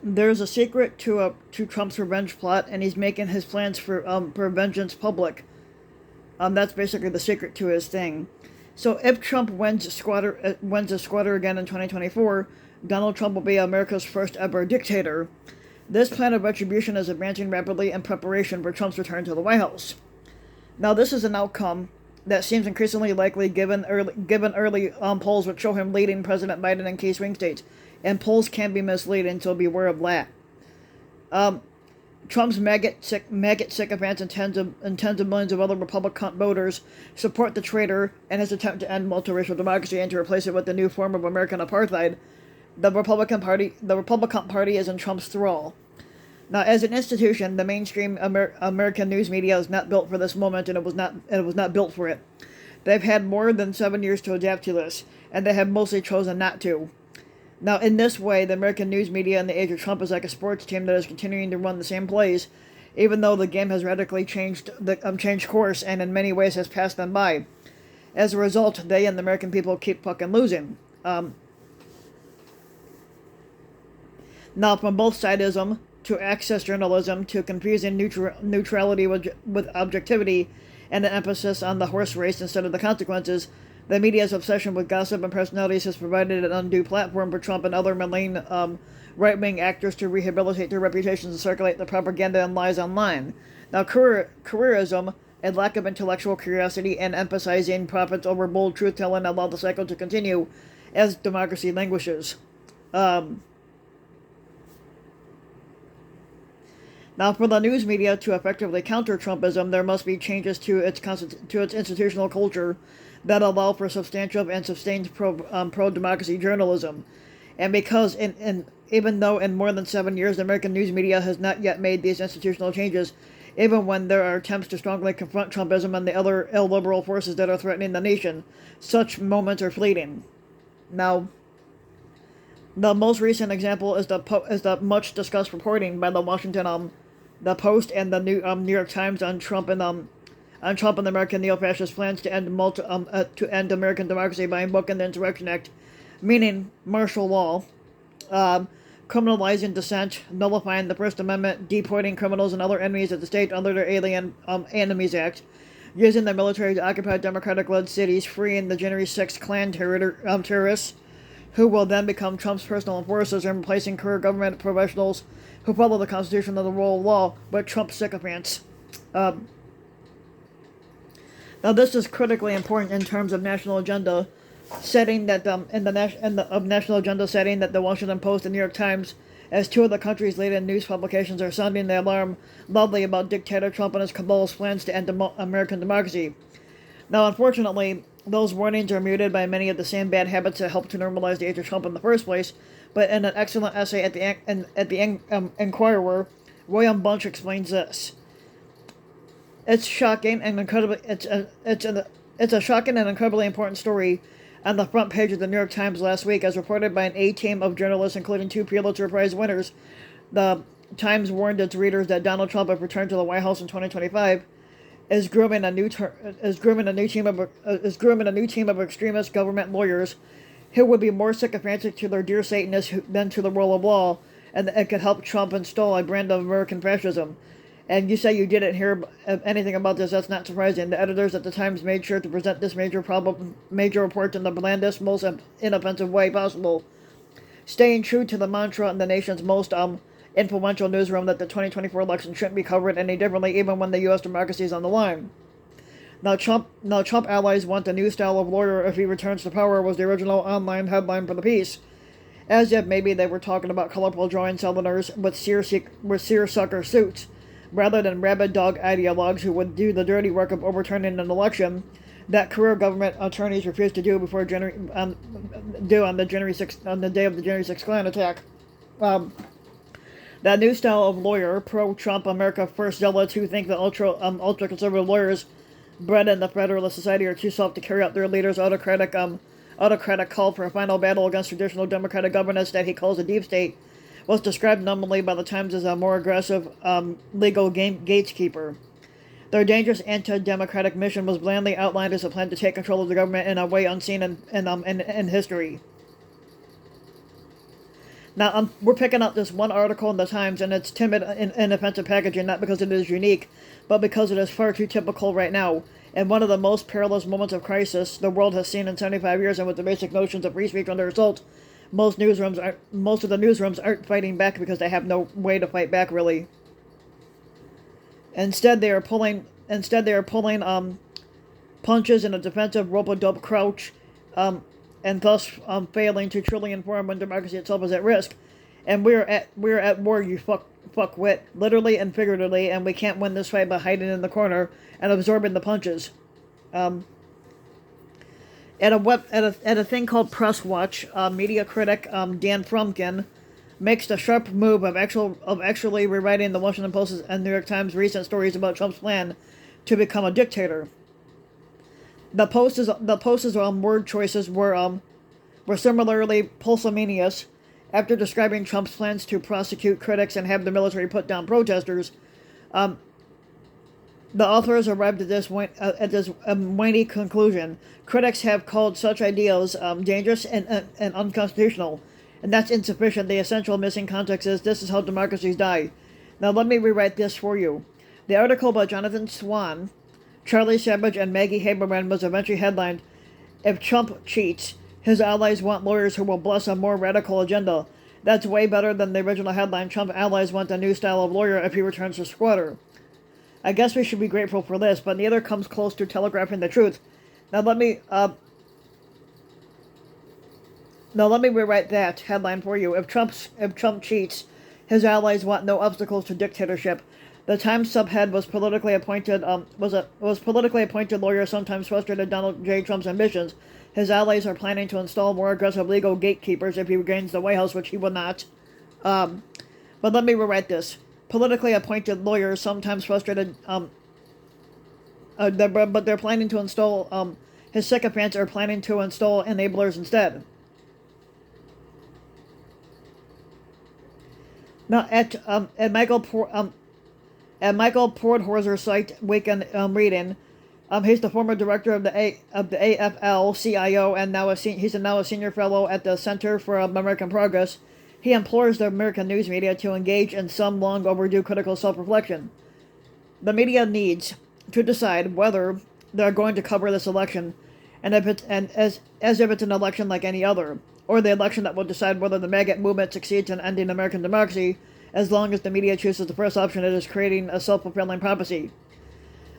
There's a secret to Trump's revenge plot, and he's making his plans for vengeance public. That's basically the secret to his thing. So if Trump wins a squatter again in 2024, Donald Trump will be America's first ever dictator. This plan of retribution is advancing rapidly in preparation for Trump's return to the White House. Now, this is an outcome that seems increasingly likely given early polls which show him leading President Biden in key swing states, and polls can be misleading, so beware of that. Um, Trump's maggot sycophants and tens of millions of other Republican voters support the traitor and his attempt to end multiracial democracy and to replace it with a new form of American apartheid. The Republican Party is in Trump's thrall. Now, as an institution, the mainstream American news media is not built for this moment, and it was not built for it. They've had more than 7 years to adapt to this, and they have mostly chosen not to. Now, in this way, the American news media in the age of Trump is like a sports team that is continuing to run the same plays, even though the game has radically changed course and in many ways has passed them by. As a result, they and the American people keep fucking losing. Now, from both sidism to access journalism to confusing neutrality with objectivity and an emphasis on the horse race instead of the consequences, the media's obsession with gossip and personalities has provided an undue platform for Trump and other malign right-wing actors to rehabilitate their reputations and circulate the propaganda and lies online. Now, careerism and lack of intellectual curiosity and emphasizing profits over bold truth-telling allow the cycle to continue as democracy languishes. Now, for the news media to effectively counter Trumpism, there must be changes to its institutional culture that allow for substantive and sustained pro-democracy journalism. And because, even though in more than 7 years the American news media has not yet made these institutional changes, even when there are attempts to strongly confront Trumpism and the other illiberal forces that are threatening the nation, such moments are fleeting. Now, the most recent example is the much discussed reporting by the Post and the New York Times on Trump and the American neo-fascist plans to end American democracy by invoking the Insurrection Act, meaning martial law, criminalizing dissent, nullifying the First Amendment, deporting criminals and other enemies of the state under their Alien Enemies Act, using the military to occupy Democratic-led cities, freeing the January 6th Klan terrorists, who will then become Trump's personal enforcers, and replacing career government professionals who follow the Constitution and the rule of law with Trump sycophants. Now, this is critically important in terms of national agenda setting that national agenda setting that the Washington Post and New York Times, as two of the country's leading news publications, are sounding the alarm loudly about dictator Trump and his cabal's plans to end American democracy. Now, unfortunately, those warnings are muted by many of the same bad habits that helped to normalize the age of Trump in the first place. But in an excellent essay at the Inquirer, William Bunch explains this. It's shocking and incredibly. It's a shocking and incredibly important story on the front page of the New York Times last week, as reported by an A-team of journalists, including 2 Pulitzer Prize winners. The Times warned its readers that Donald Trump, if returned to the White House in 2025, is grooming a new team of extremist government lawyers who would be more sycophantic to their dear Satanists than to the rule of law, and it could help Trump install a brand of American fascism. And you say you didn't hear anything about this. That's not surprising. The editors at the Times made sure to present this major report in the blandest, most inoffensive way possible, staying true to the mantra in the nation's most influential newsroom that the 2024 election shouldn't be covered any differently, even when the U.S. democracy is on the line. Now Trump allies want a new style of lawyer if he returns to power, was the original online headline for the piece. As if maybe they were talking about colorful drawing Southerners with seersucker suits, rather than rabid dog ideologues who would do the dirty work of overturning an election that career government attorneys refused to do on the day of the January 6th Klan attack. That new style of lawyer, pro-Trump America First zealots who think that ultra-conservative lawyers bred in the Federalist Society are too soft to carry out their leader's autocratic call for a final battle against traditional democratic governance that he calls a deep state, was described numbly by the Times as a more aggressive legal gatekeeper. Their dangerous anti-democratic mission was blandly outlined as a plan to take control of the government in a way unseen in history. Now, we're picking up this one article in the Times, and it's timid and inoffensive packaging, not because it is unique, but because it is far too typical right now. In one of the most perilous moments of crisis the world has seen in 75 years, and with the basic notions of free speech under assault, most of the newsrooms aren't fighting back because they have no way to fight back, really. Instead, they are pulling punches in a defensive rope-a-dope crouch, and thus failing to truly inform when democracy itself is at risk. And we're at war, you fuckwit, literally and figuratively, and we can't win this fight by hiding in the corner and absorbing the punches. At a thing called Press Watch, media critic Dan Frumkin makes the sharp move of actually rewriting the Washington Post and New York Times recent stories about Trump's plan to become a dictator. The Post's word choices were similarly pusillanimous. After describing Trump's plans to prosecute critics and have the military put down protesters, the authors arrived at this whiny conclusion. Critics have called such ideas dangerous and unconstitutional, and that's insufficient. The essential missing context is this is how democracies die. Now let me rewrite this for you. The article by Jonathan Swan, Charlie Savage, and Maggie Haberman was eventually headlined, "If Trump cheats, his allies want lawyers who will bless a more radical agenda." That's way better than the original headline, "Trump allies want a new style of lawyer if he returns to squatter." I guess we should be grateful for this, but neither comes close to telegraphing the truth. Now let me rewrite that headline for you. If Trump cheats, his allies want no obstacles to dictatorship. The Times subhead was politically appointed lawyer, sometimes frustrated Donald J. Trump's ambitions. His allies are planning to install more aggressive legal gatekeepers if he regains the White House, which he will not. But let me rewrite this. Politically appointed lawyers, sometimes frustrated, but they're planning to install, his sycophants are planning to install enablers instead. Now, at Michael Pordhorser's site, Weekend Reading, he's the former director of the AFL-CIO, and he's now a senior fellow at the Center for American Progress. He implores the American news media to engage in some long overdue critical self-reflection. The media needs to decide whether they're going to cover this election, as if it's an election like any other, or the election that will decide whether the MAGA movement succeeds in ending American democracy. As long as the media chooses the first option, it is creating a self-fulfilling prophecy.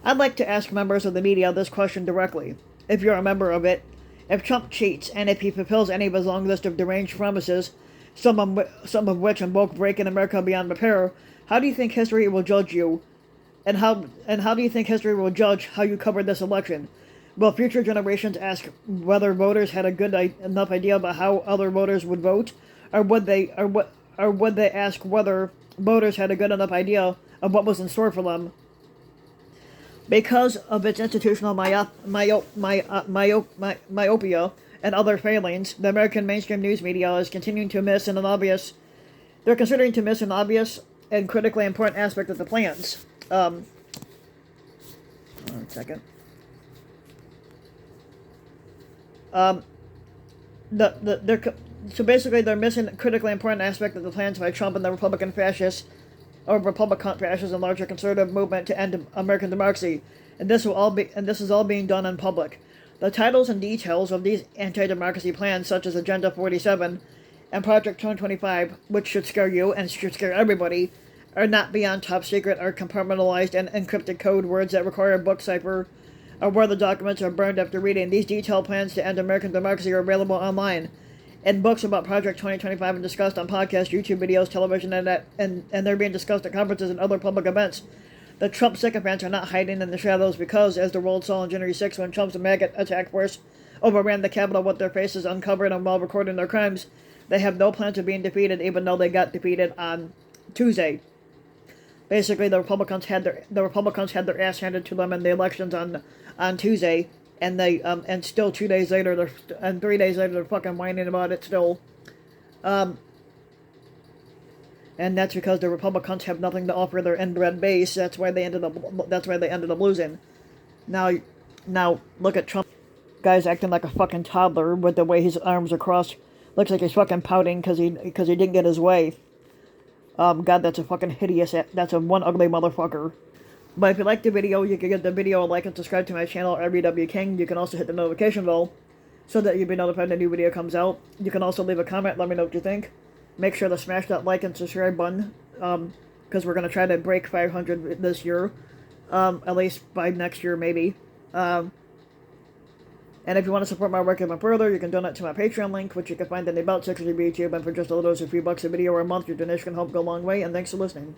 I'd like to ask members of the media this question directly, if you're a member of it. If Trump cheats, and if he fulfills any of his long list of deranged promises, some of which invoke breaking America beyond repair, how do you think history will judge you? And how do you think history will judge how you covered this election? Will future generations ask whether voters had a good enough idea about how other voters would vote, or would they ask whether voters had a good enough idea of what was in store for them? Because of its institutional myopia and other failings, the American mainstream news media is continuing to miss an obvious. They're considering to miss an obvious and critically important aspect of the plans. Hold on a second. So basically, they're missing a critically important aspect of the plans by Trump and the Republican fascists and larger conservative movement to end American democracy, and this is all being done in public. The titles and details of these anti-democracy plans, such as Agenda 47 and Project 2025, which should scare you and should scare everybody, are not beyond top secret or compartmentalized and encrypted code words that require a book cipher, or where the documents are burned after reading. These detailed plans to end American democracy are available online in books about Project 2025 and discussed on podcasts, YouTube videos, television, and they're being discussed at conferences and other public events. The Trump sycophants are not hiding in the shadows because, as the world saw on January 6th when Trump's MAGA attack force overran the Capitol with their faces uncovered and while recording their crimes, they have no plans of being defeated, even though they got defeated on Tuesday. Basically, the Republicans had their ass handed to them in the elections on Tuesday, and and still 2 days later, and 3 days later, they're fucking whining about it still. And that's because the Republicans have nothing to offer their inbred base. That's why they ended up losing. Now look at Trump, guy's acting like a fucking toddler with the way his arms are crossed, Looks like he's fucking pouting because he didn't get his way. God, that's a fucking hideous. That's a one ugly motherfucker. But if you like the video, you can give the video a like and subscribe to my channel, RBW King. You can also hit the notification bell so that you'll be notified when a new video comes out. You can also leave a comment, let me know what you think. Make sure to smash that like and subscribe button, because we're going to try to break 500 this year, at least by next year, maybe. And if you want to support my work even further, you can donate to my Patreon link, which you can find in the About section of YouTube, and for just a little over $3 a video or a month, your donation can help go a long way, and thanks for listening.